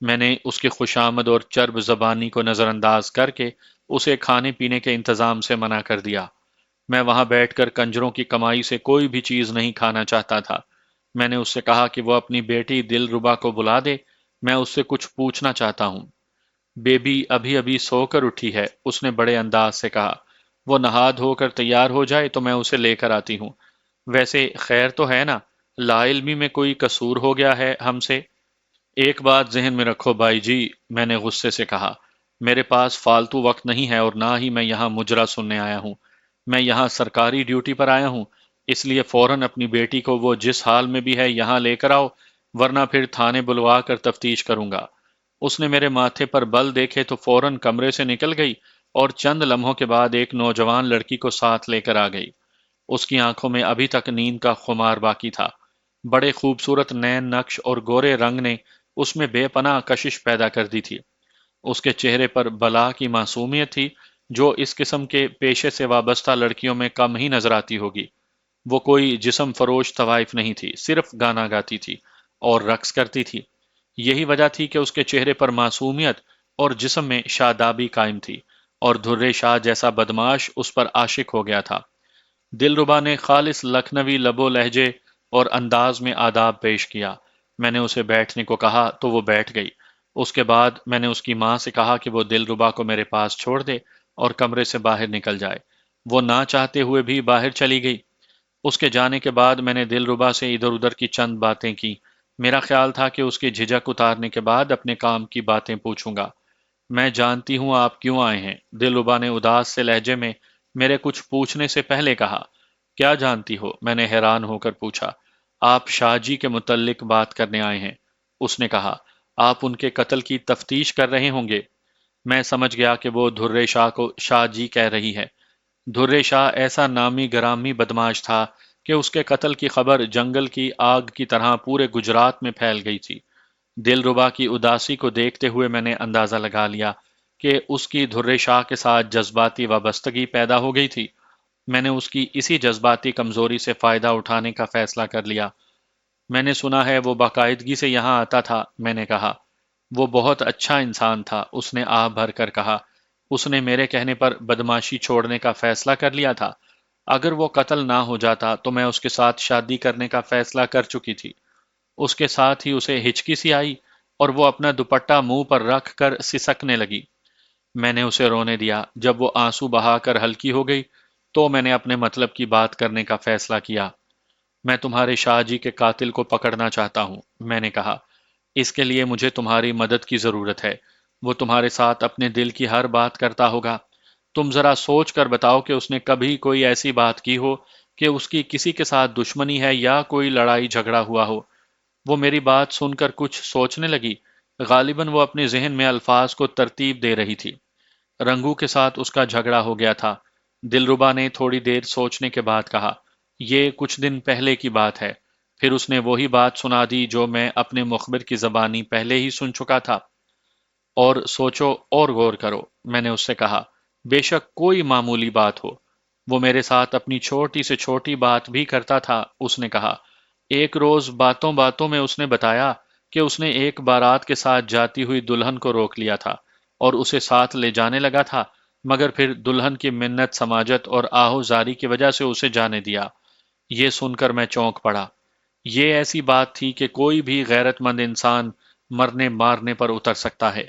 میں نے اس کی خوشامد اور چرب زبانی کو نظر انداز کر کے اسے کھانے پینے کے انتظام سے منع کر دیا۔ میں وہاں بیٹھ کر کنجروں کی کمائی سے کوئی بھی چیز نہیں کھانا چاہتا تھا۔ میں نے اس سے کہا کہ وہ اپنی بیٹی دلربا کو بلا دے، میں اس سے کچھ پوچھنا چاہتا ہوں۔ بیبی ابھی ابھی سو کر اٹھی ہے، اس نے بڑے انداز سے کہا۔ وہ نہا دھو کر تیار ہو جائے تو میں اسے لے کر آتی ہوں۔ ویسے خیر تو ہے نا؟ لا علمی میں کوئی قصور ہو گیا ہے ہم سے؟ ایک بات ذہن میں رکھو بائی جی، میں نے غصے سے کہا، میرے پاس فالتو وقت نہیں ہے اور نہ ہی میں یہاں مجرا سننے آیا ہوں۔ میں یہاں سرکاری ڈیوٹی پر آیا ہوں، اس لیے فوراً اپنی بیٹی کو وہ جس حال میں بھی ہے یہاں لے کر آؤ، ورنہ پھر تھانے بلوا کر تفتیش کروں گا۔ اس نے میرے ماتھے پر بل دیکھے تو فوراً کمرے سے نکل گئی اور چند لمحوں کے بعد ایک نوجوان لڑکی کو ساتھ لے کر آ گئی۔ اس کی آنکھوں میں ابھی تک نیند کا خمار باقی تھا۔ بڑے خوبصورت نین نقش اور گورے رنگ نے اس میں بے پناہ کشش پیدا کر دی تھی۔ اس کے چہرے پر بلا کی معصومیت تھی جو اس قسم کے پیشے سے وابستہ لڑکیوں میں کم ہی نظر آتی ہوگی۔ وہ کوئی جسم فروش طوائف نہیں تھی، صرف گانا گاتی تھی اور رقص کرتی تھی۔ یہی وجہ تھی کہ اس کے چہرے پر معصومیت اور جسم میں شادابی قائم تھی، اور دھرے شاہ جیسا بدماش اس پر عاشق ہو گیا تھا۔ دلربا نے خالص لکھنوی لب و لہجے اور انداز میں آداب پیش کیا۔ میں نے اسے بیٹھنے کو کہا تو وہ بیٹھ گئی۔ اس کے بعد میں نے اس کی ماں سے کہا کہ وہ دلربا کو میرے پاس چھوڑ دے اور کمرے سے باہر نکل جائے۔ وہ نہ چاہتے ہوئے بھی باہر چلی گئی۔ اس کے جانے کے بعد میں نے دلربا سے ادھر ادھر کی چند باتیں کی۔ میرا خیال تھا کہ اس کی جھجک اتارنے کے بعد اپنے کام کی باتیں پوچھوں گا۔ میں جانتی ہوں آپ کیوں آئے ہیں، دلربا نے اداس سے لہجے میں میرے کچھ پوچھنے سے پہلے کہا۔ کیا جانتی ہو؟ میں نے حیران ہو کر پوچھا۔ آپ شاہ جی کے متعلق بات کرنے آئے ہیں، اس نے کہا۔ آپ ان کے قتل کی تفتیش کر رہے ہوں گے۔ میں سمجھ گیا کہ وہ دھرے شاہ کو شاہ جی کہہ رہی ہے۔ دھرے شاہ ایسا نامی گرامی بدماش تھا کہ اس کے قتل کی خبر جنگل کی آگ کی طرح پورے گجرات میں پھیل گئی تھی۔ دلربا کی اداسی کو دیکھتے ہوئے میں نے اندازہ لگا لیا کہ اس کی دھرے شاہ کے ساتھ جذباتی وابستگی پیدا ہو گئی تھی۔ میں نے اس کی اسی جذباتی کمزوری سے فائدہ اٹھانے کا فیصلہ کر لیا۔ میں نے سنا ہے وہ باقاعدگی سے یہاں آتا تھا، میں نے کہا۔ وہ بہت اچھا انسان تھا، اس نے آہ بھر کر کہا۔ اس نے میرے کہنے پر بدماشی چھوڑنے کا فیصلہ کر لیا تھا۔ اگر وہ قتل نہ ہو جاتا تو میں اس کے ساتھ شادی کرنے کا فیصلہ کر چکی تھی۔ اس کے ساتھ ہی اسے ہچکی سی آئی اور وہ اپنا دوپٹہ منہ پر رکھ کر سسکنے لگی۔ میں نے اسے رونے دیا۔ جب وہ آنسو بہا کر ہلکی ہو گئی تو میں نے اپنے مطلب کی بات کرنے کا فیصلہ کیا۔ میں تمہارے شاہ جی کے قاتل کو پکڑنا چاہتا ہوں، میں نے کہا۔ اس کے لیے مجھے تمہاری مدد کی ضرورت ہے۔ وہ تمہارے ساتھ اپنے دل کی ہر بات کرتا ہوگا۔ تم ذرا سوچ کر بتاؤ کہ اس نے کبھی کوئی ایسی بات کی ہو کہ اس کی کسی کے ساتھ دشمنی ہے یا کوئی لڑائی جھگڑا ہوا ہو۔ وہ میری بات سن کر کچھ سوچنے لگی۔ غالباً وہ اپنے ذہن میں الفاظ کو ترتیب دے رہی تھی۔ رنگو کے ساتھ اس کا جھگڑا ہو گیا تھا۔ دلربا نے تھوڑی دیر سوچنے کے بعد کہا، یہ کچھ دن پہلے کی بات ہے۔ پھر اس نے وہی بات سنا دی جو میں اپنے مخبر کی زبانی پہلے ہی سن چکا تھا۔ اور سوچو اور غور کرو، میں نے اس سے کہا، بے شک کوئی معمولی بات ہو۔ وہ میرے ساتھ اپنی چھوٹی سے چھوٹی بات بھی کرتا تھا، اس نے کہا۔ ایک روز باتوں باتوں میں اس نے بتایا کہ اس نے ایک بارات کے ساتھ جاتی ہوئی دلہن کو روک لیا تھا اور اسے ساتھ لے جانے لگا تھا، مگر پھر دلہن کی منت سماجت اور آہو زاری کی وجہ سے اسے جانے دیا۔ یہ سن کر میں چونک پڑا۔ یہ ایسی بات تھی کہ کوئی بھی غیرت مند انسان مرنے مارنے پر اتر سکتا ہے۔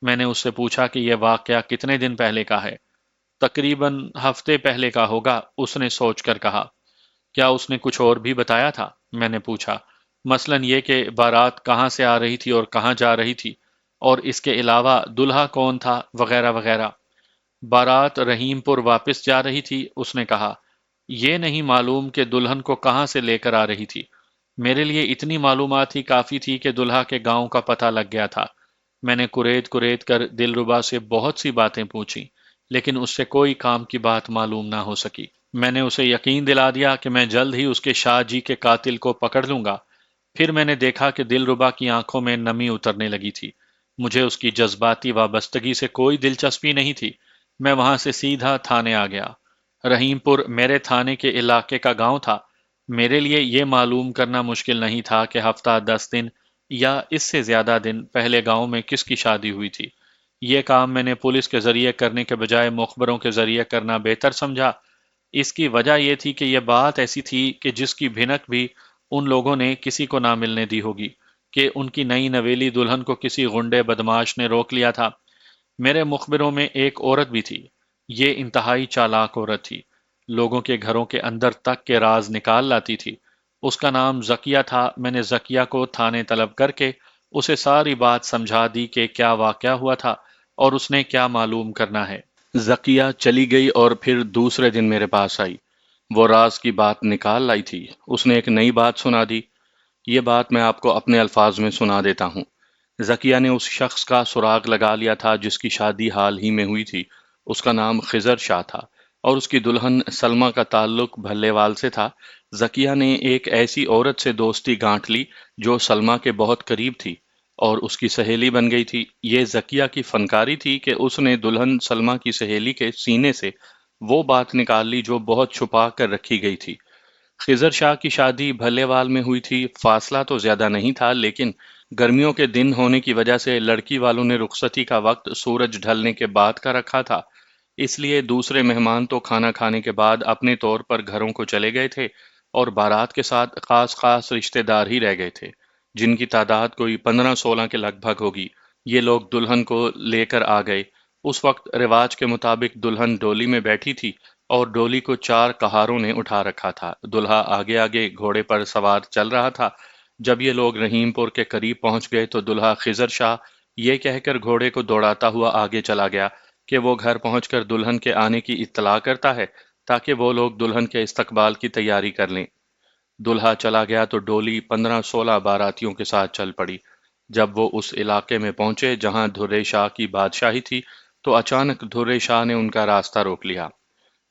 میں نے اس سے پوچھا کہ یہ واقعہ کتنے دن پہلے کا ہے؟ تقریباً ہفتے پہلے کا ہوگا، اس نے سوچ کر کہا۔ کیا اس نے کچھ اور بھی بتایا تھا؟ میں نے پوچھا۔ مثلاً یہ کہ بارات کہاں سے آ رہی تھی اور کہاں جا رہی تھی، اور اس کے علاوہ دلہا کون تھا، وغیرہ وغیرہ۔ بارات رحیم پور واپس جا رہی تھی، اس نے کہا۔ یہ نہیں معلوم کہ دلہن کو کہاں سے لے کر آ رہی تھی۔ میرے لیے اتنی معلومات ہی کافی تھی کہ دلہا کے گاؤں کا پتہ لگ گیا تھا۔ میں نے کرید کرید کر دلربا سے بہت سی باتیں پوچھی، لیکن اس سے کوئی کام کی بات معلوم نہ ہو سکی۔ میں نے اسے یقین دلا دیا کہ میں جلد ہی اس کے شاہ جی کے قاتل کو پکڑ لوں گا۔ پھر میں نے دیکھا کہ دلربا کی آنکھوں میں نمی اترنے لگی تھی۔ مجھے اس کی جذباتی وابستگی سے کوئی دلچسپی نہیں تھی۔ میں وہاں سے سیدھا تھانے آ گیا۔ رحیم پور میرے تھانے کے علاقے کا گاؤں تھا۔ میرے لیے یہ معلوم کرنا مشکل نہیں تھا کہ ہفتہ 10 دن یا اس سے زیادہ دن پہلے گاؤں میں کس کی شادی ہوئی تھی۔ یہ کام میں نے پولیس کے ذریعے کرنے کے بجائے مخبروں کے ذریعے کرنا بہتر سمجھا۔ اس کی وجہ یہ تھی کہ یہ بات ایسی تھی کہ جس کی بھنک بھی ان لوگوں نے کسی کو نہ ملنے دی ہوگی، کہ ان کی نئی نویلی دلہن کو کسی غنڈے بدماش نے روک لیا تھا۔ میرے مخبروں میں ایک عورت بھی تھی۔ یہ انتہائی چالاک عورت تھی۔ لوگوں کے گھروں کے اندر تک کے راز نکال لاتی تھی۔ اس کا نام زکیہ تھا۔ میں نے زکیہ کو تھانے طلب کر کے اسے ساری بات سمجھا دی کہ کیا واقعہ ہوا تھا اور اس نے کیا معلوم کرنا ہے۔ زکیہ چلی گئی اور پھر دوسرے دن میرے پاس آئی۔ وہ راز کی بات نکال لائی تھی۔ اس نے ایک نئی بات سنا دی۔ یہ بات میں آپ کو اپنے الفاظ میں سنا دیتا ہوں۔ زکیہ نے اس شخص کا سراغ لگا لیا تھا جس کی شادی حال ہی میں ہوئی تھی۔ اس کا نام خضر شاہ تھا اور اس کی دلہن سلمہ کا تعلق بھلے وال سے تھا۔ زکیہ نے ایک ایسی عورت سے دوستی گانٹ لی جو سلمہ کے بہت قریب تھی اور اس کی سہیلی بن گئی تھی۔ یہ زکیہ کی فنکاری تھی کہ اس نے دلہن سلمہ کی سہیلی کے سینے سے وہ بات نکال لی جو بہت چھپا کر رکھی گئی تھی۔ خضر شاہ کی شادی بھلے وال میں ہوئی تھی۔ فاصلہ تو زیادہ نہیں تھا، لیکن گرمیوں کے دن ہونے کی وجہ سے لڑکی والوں نے رخصتی کا وقت سورج ڈھلنے کے بعد کا رکھا تھا۔ اس لیے دوسرے مہمان تو کھانا کھانے کے بعد اپنے طور پر گھروں کو چلے گئے تھے اور بارات کے ساتھ خاص خاص رشتہ دار ہی رہ گئے تھے، جن کی تعداد کوئی 15-16 کے لگ بھگ ہوگی۔ یہ لوگ دلہن کو لے کر آ گئے۔ اس وقت رواج کے مطابق دلہن ڈولی میں بیٹھی تھی اور ڈولی کو 4 کہاروں نے اٹھا رکھا تھا۔ دلہا آگے آگے گھوڑے پر سوار چل رہا تھا۔ جب یہ لوگ رحیم پور کے قریب پہنچ گئے تو دلہا خضر شاہ یہ کہہ کر گھوڑے کو دوڑاتا ہوا آگے چلا گیا کہ وہ گھر پہنچ کر دلہن کے آنے کی اطلاع کرتا ہے تاکہ وہ لوگ دلہن کے استقبال کی تیاری کر لیں۔ دلہا چلا گیا تو ڈولی 15-16 باراتیوں کے ساتھ چل پڑی۔ جب وہ اس علاقے میں پہنچے جہاں دھرے شاہ کی بادشاہی تھی تو اچانک دھرے شاہ نے ان کا راستہ روک لیا۔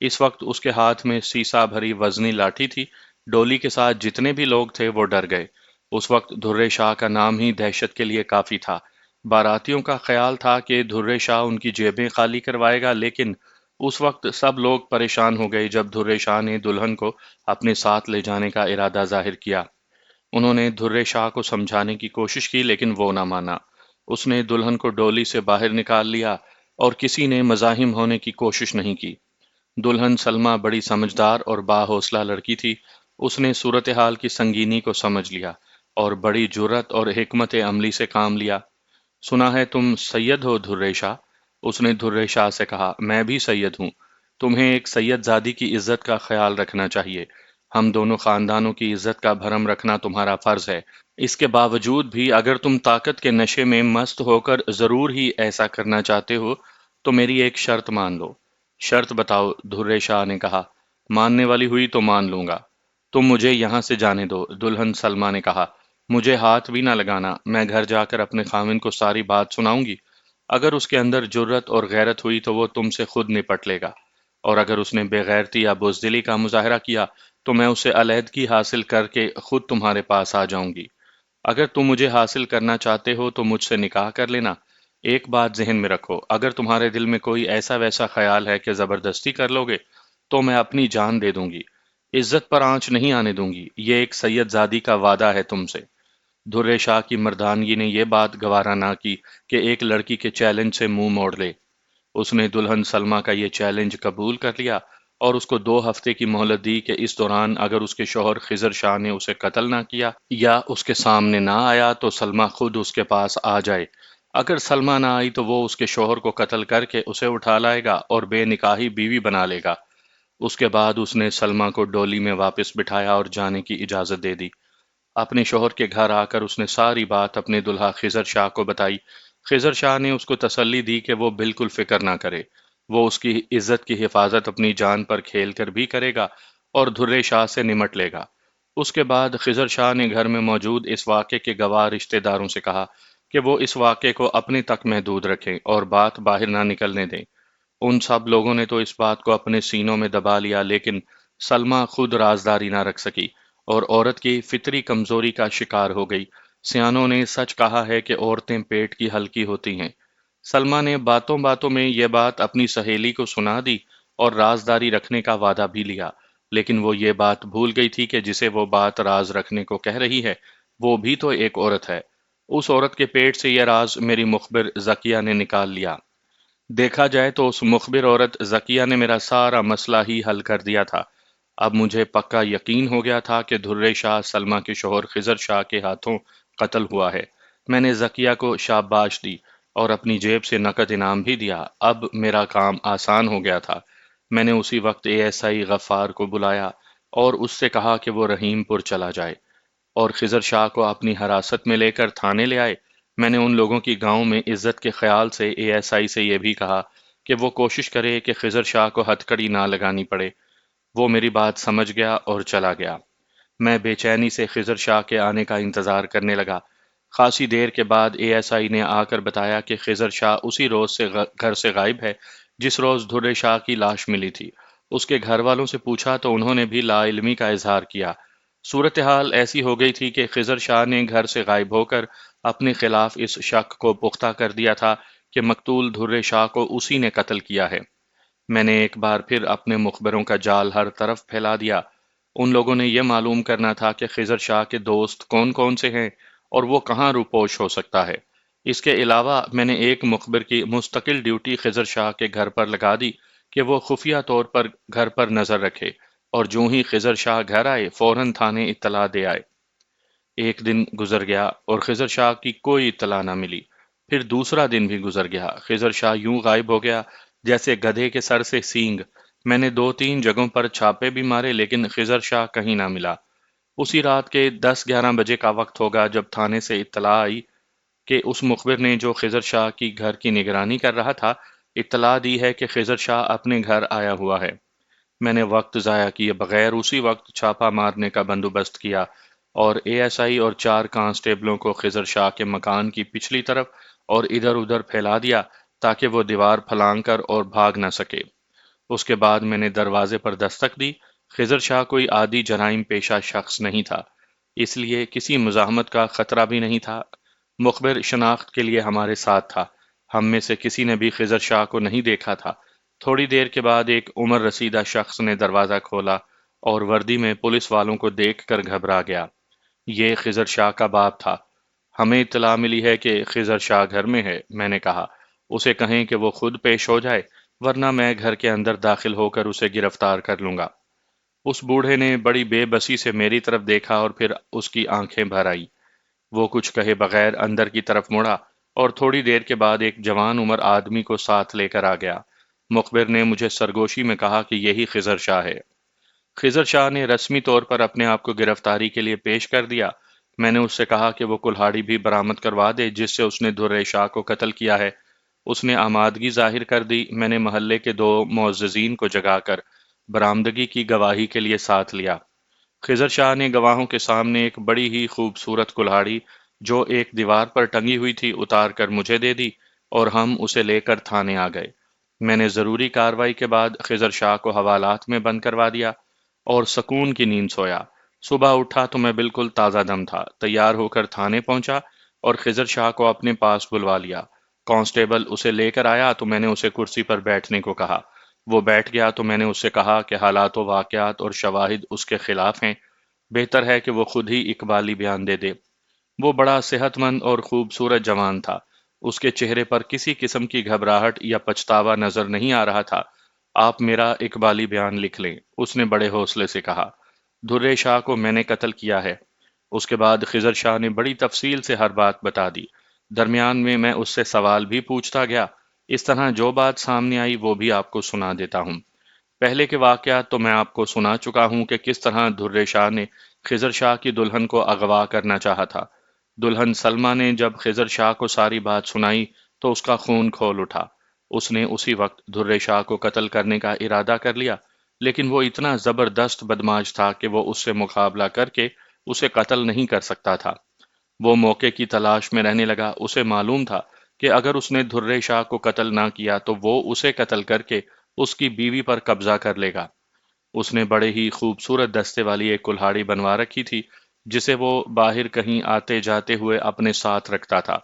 اس وقت اس کے ہاتھ میں سیسا بھری وزنی لاٹھی تھی۔ ڈولی کے ساتھ جتنے بھی لوگ تھے وہ ڈر گئے۔ اس وقت دھرے شاہ کا نام ہی دہشت کے لیے کافی تھا۔ باراتیوں کا خیال تھا کہ دھرے شاہ ان کی جیبیں خالی کروائے گا، لیکن اس وقت سب لوگ پریشان ہو گئے جب دھرے شاہ نے دلہن کو اپنے ساتھ لے جانے کا ارادہ ظاہر کیا۔ انہوں نے دھرے شاہ کو سمجھانے کی کوشش کی لیکن وہ نہ مانا۔ اس نے دلہن کو ڈولی سے باہر نکال لیا اور کسی نے مزاحم ہونے کی کوشش نہیں کی۔ دلہن سلمہ بڑی سمجھدار اور باحوصلہ لڑکی تھی۔ اس نے صورتحال کی سنگینی کو سمجھ لیا اور بڑی جرت اور حکمت عملی سے کام لیا۔ سنا ہے تم سید ہو دھرے شاہ؟ اس نے دھرے شاہ سے کہا، میں بھی سید ہوں۔ تمہیں ایک سید زادی کی عزت کا خیال رکھنا چاہیے۔ ہم دونوں خاندانوں کی عزت کا بھرم رکھنا تمہارا فرض ہے۔ اس کے باوجود بھی اگر تم طاقت کے نشے میں مست ہو کر ضرور ہی ایسا کرنا چاہتے ہو تو میری ایک شرط مان لو۔ شرط بتاؤ، دھرے شاہ نے کہا۔ ماننے والی ہوئی تو مان لوں گا۔ تم مجھے یہاں سے جانے دو، دلہن سلمہ نے کہا۔ مجھے ہاتھ بھی نہ لگانا، میں گھر جا کر اپنے خاوند کو ساری بات سناؤں گی۔ اگر اس کے اندر جرت اور غیرت ہوئی تو وہ تم سے خود نپٹ لے گا، اور اگر اس نے بے غیرتی یا بزدلی کا مظاہرہ کیا تو میں اسے علیحدگی حاصل کر کے خود تمہارے پاس آ جاؤں گی۔ اگر تم مجھے حاصل کرنا چاہتے ہو تو مجھ سے نکاح کر لینا۔ ایک بات ذہن میں رکھو، اگر تمہارے دل میں کوئی ایسا ویسا خیال ہے کہ زبردستی کر لوگے تو میں اپنی جان دے دوں گی۔ عزت پر آنچ نہیں آنے دوں گی۔ یہ ایک سید زادی کا وعدہ ہے تم سے۔ دھرے شاہ کی مردانگی نے یہ بات گوارا نہ کی کہ ایک لڑکی کے چیلنج سے منہ موڑ لے۔ اس نے دلہن سلمہ کا یہ چیلنج قبول کر لیا اور اس کو 2 ہفتے کی مہلت دی کہ اس دوران اگر اس کے شوہر خضر شاہ نے اسے قتل نہ کیا یا اس کے سامنے نہ آیا تو سلمہ خود اس کے پاس آ جائے۔ اگر سلمہ نہ آئی تو وہ اس کے شوہر کو قتل کر کے اسے اٹھا لائے گا اور بے نکاحی بیوی بنا لے گا۔ اس کے بعد اس نے سلمہ کو ڈولی میں واپس بٹھایا اور جانے کی اجازت دے دی۔ اپنے شوہر کے گھر آ کر اس نے ساری بات اپنے دلہا خضر شاہ کو بتائی۔ خضر شاہ نے اس کو تسلی دی کہ وہ بالکل فکر نہ کرے، وہ اس کی عزت کی حفاظت اپنی جان پر کھیل کر بھی کرے گا اور دھرے شاہ سے نمٹ لے گا۔ اس کے بعد خضر شاہ نے گھر میں موجود اس واقعے کے گواہ رشتہ داروں سے کہا کہ وہ اس واقعے کو اپنے تک محدود رکھیں اور بات باہر نہ نکلنے دیں۔ ان سب لوگوں نے تو اس بات کو اپنے سینوں میں دبا لیا، لیکن سلمہ خود رازداری نہ رکھ سکی اور عورت کی فطری کمزوری کا شکار ہو گئی۔ سیانوں نے سچ کہا ہے کہ عورتیں پیٹ کی ہلکی ہوتی ہیں۔ سلمہ نے باتوں باتوں میں یہ بات اپنی سہیلی کو سنا دی اور رازداری رکھنے کا وعدہ بھی لیا، لیکن وہ یہ بات بھول گئی تھی کہ جسے وہ بات راز رکھنے کو کہہ رہی ہے وہ بھی تو ایک عورت ہے۔ اس عورت کے پیٹ سے یہ راز میری مخبر ذکیہ نے نکال لیا۔ دیکھا جائے تو اس مخبر عورت ذکیہ نے میرا سارا مسئلہ ہی حل کر دیا تھا۔ اب مجھے پکا یقین ہو گیا تھا کہ دھرے شاہ سلمہ کے شوہر خضر شاہ کے ہاتھوں قتل ہوا ہے۔ میں نے ذکیہ کو شاباش دی اور اپنی جیب سے نقد انعام بھی دیا۔ اب میرا کام آسان ہو گیا تھا۔ میں نے اسی وقت ASI غفار کو بلایا اور اس سے کہا کہ وہ رحیم پور چلا جائے اور خضر شاہ کو اپنی حراست میں لے کر تھانے لے آئے۔ میں نے ان لوگوں کی گاؤں میں عزت کے خیال سے ASI سے یہ بھی کہا کہ وہ کوشش کرے کہ خضر شاہ کو ہتھکڑی نہ لگانی پڑے۔ وہ میری بات سمجھ گیا اور چلا گیا۔ میں بے چینی سے خضر شاہ کے آنے کا انتظار کرنے لگا۔ خاصی دیر کے بعد ASI نے آ کر بتایا کہ خضر شاہ اسی روز سے گھر سے غائب ہے جس روز دھرے شاہ کی لاش ملی تھی۔ اس کے گھر والوں سے پوچھا تو انہوں نے بھی لا علمی کا اظہار کیا۔ صورتحال ایسی ہو گئی تھی کہ خضر شاہ نے گھر سے غائب ہو کر اپنے خلاف اس شک کو پختہ کر دیا تھا کہ مقتول دھرے شاہ کو اسی نے قتل کیا ہے۔ میں نے ایک بار پھر اپنے مخبروں کا جال ہر طرف پھیلا دیا۔ ان لوگوں نے یہ معلوم کرنا تھا کہ خضر شاہ کے دوست کون کون سے ہیں اور وہ کہاں روپوش ہو سکتا ہے۔ اس کے علاوہ میں نے ایک مخبر کی مستقل ڈیوٹی خضر شاہ کے گھر پر لگا دی کہ وہ خفیہ طور پر گھر پر نظر رکھے اور جو ہی خضر شاہ گھر آئے فوراً تھانے اطلاع دے آئے۔ ایک دن گزر گیا اور خضر شاہ کی کوئی اطلاع نہ ملی۔ پھر دوسرا دن بھی گزر گیا، خضر شاہ یوں غائب ہو گیا جیسے گدھے کے سر سے سینگ۔ میں نے 2-3 جگہوں پر چھاپے بھی مارے لیکن خضر شاہ کہیں نہ ملا۔ اسی رات کے 10-11 بجے کا وقت ہوگا جب تھانے سے اطلاع آئی کہ اس مخبر نے جو خضر شاہ کی گھر کی نگرانی کر رہا تھا اطلاع دی ہے کہ خضر شاہ اپنے گھر آیا ہوا ہے۔ میں نے وقت ضائع کیے بغیر اسی وقت چھاپا مارنے کا بندوبست کیا اور ASI اور 4 کانسٹیبلوں کو خضر شاہ کے مکان کی پچھلی طرف اور ادھر ادھر پھیلا دیا تاکہ وہ دیوار پھلانگ کر اور بھاگ نہ سکے۔ اس کے بعد میں نے دروازے پر دستک دی۔ خضر شاہ کوئی عادی جرائم پیشہ شخص نہیں تھا، اس لیے کسی مزاحمت کا خطرہ بھی نہیں تھا۔ مخبر شناخت کے لیے ہمارے ساتھ تھا۔ ہم میں سے کسی نے بھی خضر شاہ کو نہیں دیکھا تھا۔ تھوڑی دیر کے بعد ایک عمر رسیدہ شخص نے دروازہ کھولا اور وردی میں پولیس والوں کو دیکھ کر گھبرا گیا۔ یہ خضر شاہ کا باپ تھا۔ ہمیں اطلاع ملی ہے کہ خضر شاہ گھر میں ہے۔ میں نے کہا اسے کہیں کہ وہ خود پیش ہو جائے ورنہ میں گھر کے اندر داخل ہو کر اسے گرفتار کر لوں گا۔ اس بوڑھے نے بڑی بے بسی سے میری طرف دیکھا اور پھر اس کی آنکھیں بھر آئی۔ وہ کچھ کہے بغیر اندر کی طرف مڑا اور تھوڑی دیر کے بعد ایک جوان عمر آدمی کو ساتھ لے کر آ گیا۔ مخبر نے مجھے سرگوشی میں کہا کہ یہی خضر شاہ ہے۔ خضر شاہ نے رسمی طور پر اپنے آپ کو گرفتاری کے لیے پیش کر دیا۔ میں نے اس سے کہا کہ وہ کلہاڑی بھی برآمد کروا دے جس سے اس نے دھرے شاہ کو قتل کیا ہے۔ اس نے آمادگی ظاہر کر دی۔ میں نے محلے کے 2 معززین کو جگا کر برآمدگی کی گواہی کے لیے ساتھ لیا۔ خضر شاہ نے گواہوں کے سامنے ایک بڑی ہی خوبصورت کلہاڑی جو ایک دیوار پر ٹنگی ہوئی تھی اتار کر مجھے دے دی اور ہم اسے لے کر تھانے آ گئے۔ میں نے ضروری کارروائی کے بعد خضر شاہ کو حوالات میں بند کروا دیا اور سکون کی نیند سویا۔ صبح اٹھا تو میں بالکل تازہ دم تھا، تیار ہو کر تھانے پہنچا اور خضر شاہ کو اپنے پاس بلوا لیا۔ کانسٹیبل اسے لے کر آیا تو میں نے اسے کرسی پر بیٹھنے کو کہا۔ وہ بیٹھ گیا تو میں نے اس سے کہا کہ حالات و واقعات اور شواہد اس کے خلاف ہیں، بہتر ہے کہ وہ خود ہی اقبالی بیان دے دے۔ وہ بڑا صحت مند اور خوبصورت جوان تھا۔ اس کے چہرے پر کسی قسم کی گھبراہٹ یا پچھتاوا نظر نہیں آ رہا تھا۔ آپ میرا اقبالی بیان لکھ لیں، اس نے بڑے حوصلے سے کہا۔ دھرے شاہ کو میں نے قتل کیا ہے۔ اس کے بعد خضر شاہ نے بڑی تفصیل سے ہر بات بتا دی۔ درمیان میں اس سے سوال بھی پوچھتا گیا۔ اس طرح جو بات سامنے آئی وہ بھی آپ کو سنا دیتا ہوں۔ پہلے کے واقعات تو میں آپ کو سنا چکا ہوں کہ کس طرح دھرے شاہ نے خضر شاہ کی دلہن کو اغوا کرنا چاہا تھا۔ دلہن سلمہ نے جب خضر شاہ کو ساری بات سنائی تو اس کا خون کھول اٹھا۔ اس نے اسی وقت دھرے شاہ کو قتل کرنے کا ارادہ کر لیا، لیکن وہ اتنا زبردست بدماش تھا کہ وہ اس سے مقابلہ کر کے اسے قتل نہیں کر سکتا تھا۔ وہ موقع کی تلاش میں رہنے لگا۔ اسے معلوم تھا کہ اگر اس نے دھرے شاہ کو قتل نہ کیا تو وہ اسے قتل کر کے اس کی بیوی پر قبضہ کر لے گا۔ اس نے بڑے ہی خوبصورت دستے والی ایک کلہاڑی بنوا رکھی تھی جسے وہ باہر کہیں آتے جاتے ہوئے اپنے ساتھ رکھتا تھا۔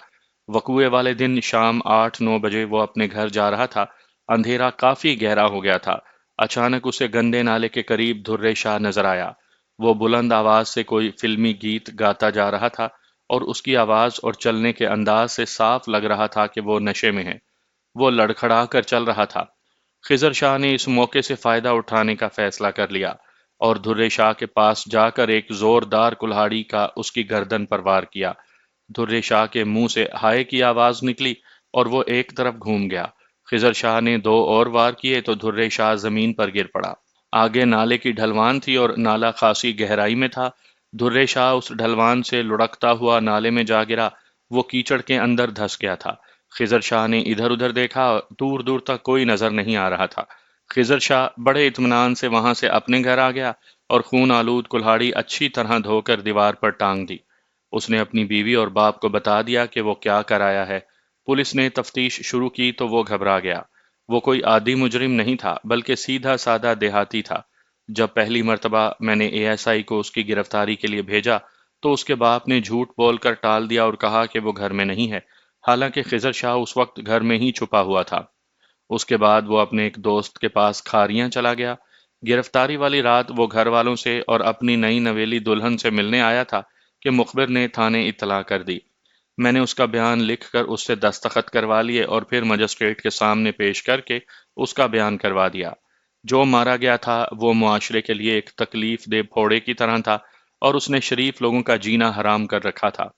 وقوعے والے دن شام 8-9 بجے وہ اپنے گھر جا رہا تھا۔ اندھیرا کافی گہرا ہو گیا تھا۔ اچانک اسے گندے نالے کے قریب دھرے شاہ نظر آیا۔ وہ بلند آواز سے کوئی فلمی گیت گاتا جا رہا تھا اور اس کی آواز اور چلنے کے انداز سے صاف لگ رہا تھا کہ وہ نشے میں ہے۔ وہ لڑکھڑا کر چل رہا تھا۔ خضر شاہ نے اس موقع سے فائدہ اٹھانے کا فیصلہ کر لیا اور دھرے شاہ کے پاس جا کر ایک زوردار کلہاڑی کا اس کی گردن پر وار کیا۔ دھرے شاہ کے منہ سے ہائے کی آواز نکلی اور وہ ایک طرف گھوم گیا۔ خضر شاہ نے 2 اور وار کیے تو دھرے شاہ زمین پر گر پڑا۔ آگے نالے کی ڈھلوان تھی اور نالا خاصی گہرائی میں تھا۔ دھرے شاہ اس ڈھلوان سے لڑکتا ہوا نالے میں جا گرا۔ وہ کیچڑ کے اندر دھس گیا تھا۔ خضر شاہ نے ادھر ادھر دیکھا، دور دور تک کوئی نظر نہیں آ رہا تھا۔ خضر شاہ بڑے اطمینان سے وہاں سے اپنے گھر آ گیا اور خون آلود کلہاڑی اچھی طرح دھو کر دیوار پر ٹانگ دی۔ اس نے اپنی بیوی اور باپ کو بتا دیا کہ وہ کیا کرایا ہے۔ پولیس نے تفتیش شروع کی تو وہ گھبرا گیا۔ وہ کوئی عادی مجرم نہیں تھا بلکہ سیدھا سادہ دیہاتی تھا۔ جب پہلی مرتبہ میں نے ASI کو اس کی گرفتاری کے لیے بھیجا تو اس کے باپ نے جھوٹ بول کر ٹال دیا اور کہا کہ وہ گھر میں نہیں ہے، حالانکہ خضر شاہ اس وقت گھر میں ہی چھپا ہوا تھا۔ اس کے بعد وہ اپنے ایک دوست کے پاس کھاریاں چلا گیا۔ گرفتاری والی رات وہ گھر والوں سے اور اپنی نئی نویلی دلہن سے ملنے آیا تھا کہ مخبر نے تھانے اطلاع کر دی۔ میں نے اس کا بیان لکھ کر اس سے دستخط کروا لیے اور پھر مجسٹریٹ کے سامنے پیش کر کے اس کا بیان کروا دیا۔ جو مارا گیا تھا وہ معاشرے کے لیے ایک تکلیف دہ پھوڑے کی طرح تھا اور اس نے شریف لوگوں کا جینا حرام کر رکھا تھا۔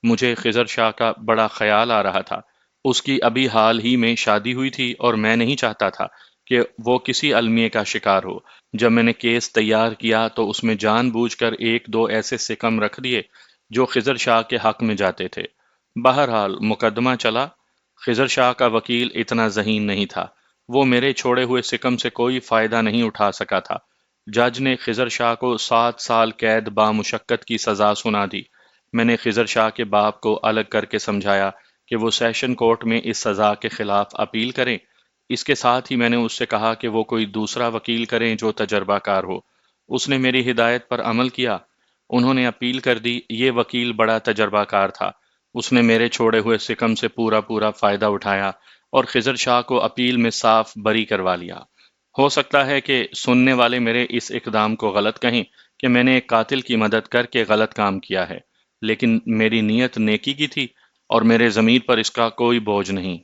مجھے خضر شاہ کا بڑا خیال آ رہا تھا۔ اس کی ابھی حال ہی میں شادی ہوئی تھی اور میں نہیں چاہتا تھا کہ وہ کسی المیہ کا شکار ہو۔ جب میں نے کیس تیار کیا تو اس میں جان بوجھ کر 1-2 ایسے سکم رکھ دیے جو خضر شاہ کے حق میں جاتے تھے۔ بہرحال مقدمہ چلا۔ خضر شاہ کا وکیل اتنا ذہین نہیں تھا۔ وہ میرے چھوڑے ہوئے سکم سے کوئی فائدہ نہیں اٹھا سکا تھا۔ جج نے خضر شاہ کو 7 سال قید بامشقت کی سزا سنا دی۔ میں نے خضر شاہ کے باپ کو الگ کر کے سمجھایا کہ وہ سیشن کورٹ میں اس سزا کے خلاف اپیل کریں۔ اس کے ساتھ ہی میں نے اس سے کہا کہ وہ کوئی دوسرا وکیل کریں جو تجربہ کار ہو۔ اس نے میری ہدایت پر عمل کیا۔ انہوں نے اپیل کر دی۔ یہ وکیل بڑا تجربہ کار تھا۔ اس نے میرے چھوڑے ہوئے سکم سے پورا فائدہ اٹھایا اور خضر شاہ کو اپیل میں صاف بری کروا لیا۔ ہو سکتا ہے کہ سننے والے میرے اس اقدام کو غلط کہیں کہ میں نے ایک قاتل کی مدد کر کے غلط کام کیا ہے، لیکن میری نیت نیکی کی تھی اور میرے ضمیر پر اس کا کوئی بوجھ نہیں۔